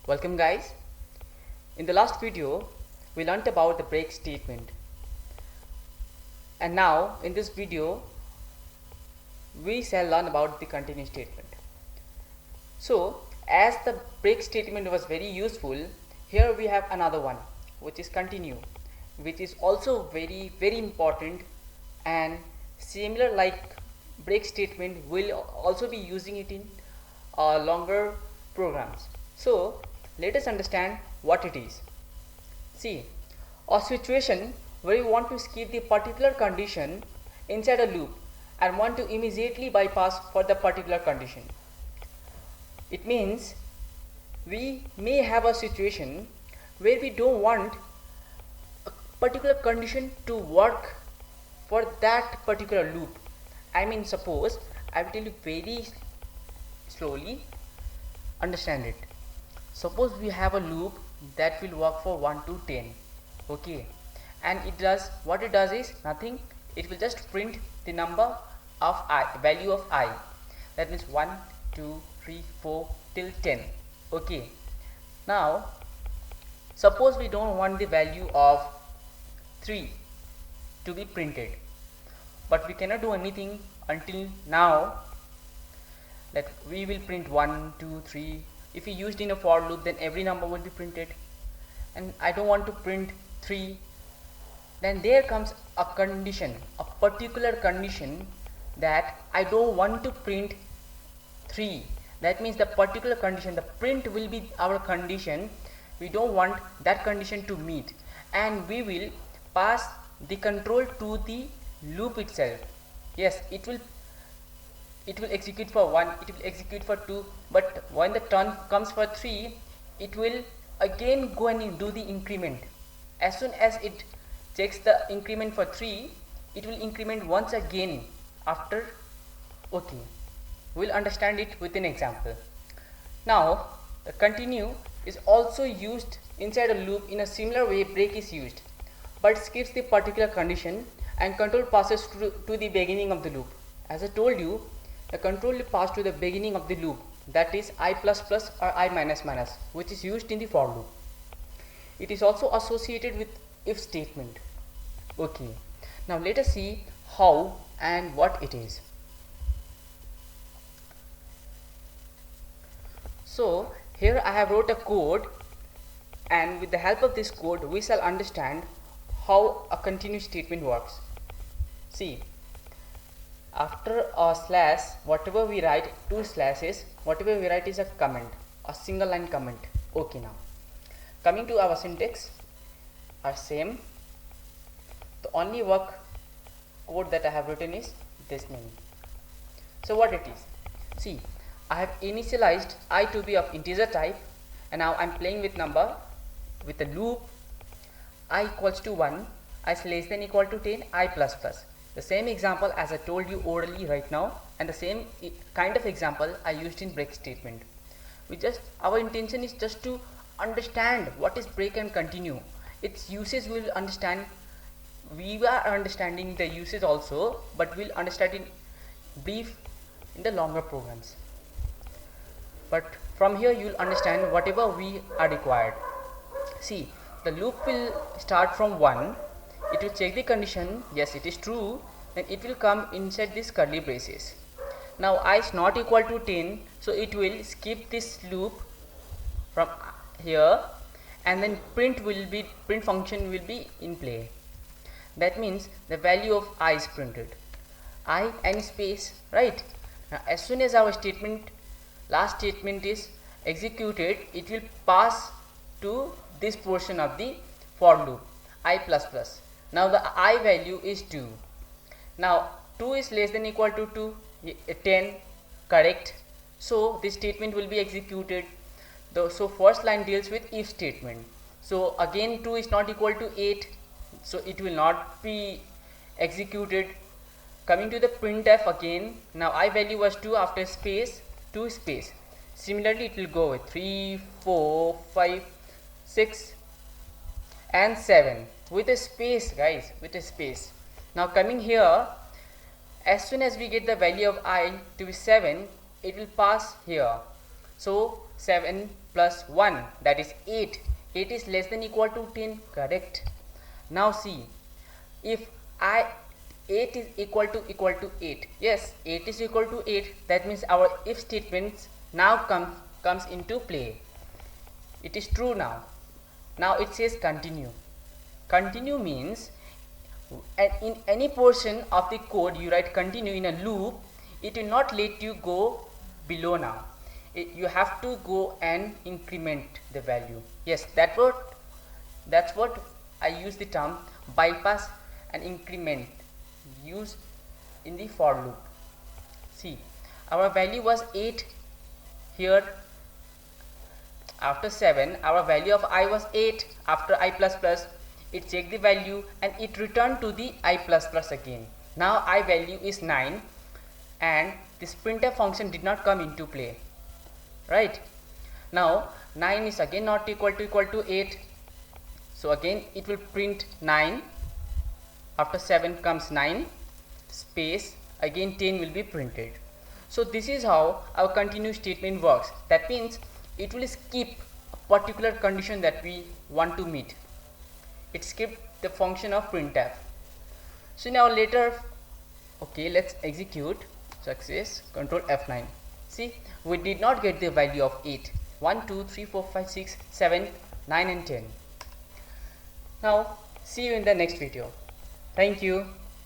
Welcome guys. In the last video we learnt about the break statement, and now in this video we shall learn about the continue statement. So as the break statement was very useful, here we have another one which is continue, which is also very important, and similar like break statement will also be using it in longer programs. So let us understand what it is. See, a situation where you want to skip the particular condition inside a loop and want to immediately bypass for the particular condition. It means we may have a situation where we don't want a particular condition to work for that particular loop. I mean, suppose I will tell you very slowly, understand it. Suppose we have a loop that will work for 1 to 10, okay, and what it does is nothing. It will just print the number of I, value of I, that means 1 2 3 4 till 10, okay. Now suppose we don't want the value of 3 to be printed, but we cannot do anything until now, that we will print 1 2 3. If we used in a for loop, then every number will be printed, and I don't want to print 3. Then there comes a condition, a particular condition, that I don't want to print 3. That means the particular condition, the print will be our condition. We don't want that condition to meet, and we will pass the control to the loop itself. Yes, it will execute for 1, it will execute for 2, but when the turn comes for 3, it will again go and do the increment. As soon as it checks the increment for 3, it will increment once again after, okay. We'll understand it with an example. Now the continue is also used inside a loop in a similar way break is used, but skips the particular condition and control passes to the beginning of the loop. As I told you, the control will pass to the beginning of the loop, that is I plus plus or I minus minus, which is used in the for loop. It is also associated with if statement, okay. Now let us see how and what it is. So here I have wrote a code, and with the help of this code we shall understand how a continue statement works. See, after a slash, whatever we write, 2 slashes, whatever we write is a comment, a single line comment, okay. Now coming to our syntax are same. The only work code that I have written is this many. So what it is, see, I have initialized I to be of integer type, and now I am playing with number with a loop. I equals to 1, I is less than equal to 10, I plus plus. The same example as I told you orally right now, and the same kind of example I used in break statement. Our intention is just to understand what is break and continue. Its usage we will understand. We are understanding the usage also, but we'll understand in brief in the longer programs. But from here you will understand whatever we are required. See, the loop will start from 1. It will check the condition, yes it is true, then it will come inside this curly braces. Now I is not equal to 10, so it will skip this loop from here, and then print function will be in play. That means the value of I is printed, I and space, right. Now as soon as our last statement is executed, it will pass to this portion of the for loop, I plus plus. Now the I value is 2. Now 2 is less than equal to 2, 10, correct. So this statement will be executed. So first line deals with if statement. So again 2 is not equal to 8, so it will not be executed. Coming to the printf again, now I value was 2, after space 2 space. Similarly it will go with 3 4 5 6 and 7 with a space, guys, with a space. Now coming here, as soon as we get the value of I to be 7, it will pass here. So 7 plus 1, that is 8. 8 is less than equal to 10, correct. Now see, if 8 is equal to 8, yes, 8 is equal to 8, that means our if statements now comes into play. It is true now. Now it says continue. Continue means in any portion of the code you write continue in a loop, it will not let you go below now. You have to go and increment the value. Yes, that's what I use the term bypass and increment used in the for loop. See, our value was 8 here. After 7, our value of I was 8. After I plus plus, it checked the value and it returned to the I plus plus again. Now I value is 9 and this printf function did not come into play, right? Now 9 is again not equal to 8, so again it will print 9. After 7 comes 9 space, again 10 will be printed. So this is how our continue statement works. That means it will skip a particular condition that we want to meet. It skipped the function of printf. So now later, okay, let's execute. Success, control F9. See, we did not get the value of 8. 1 2 3 4 5 6 7 9 and 10. Now see you in the next video. Thank you.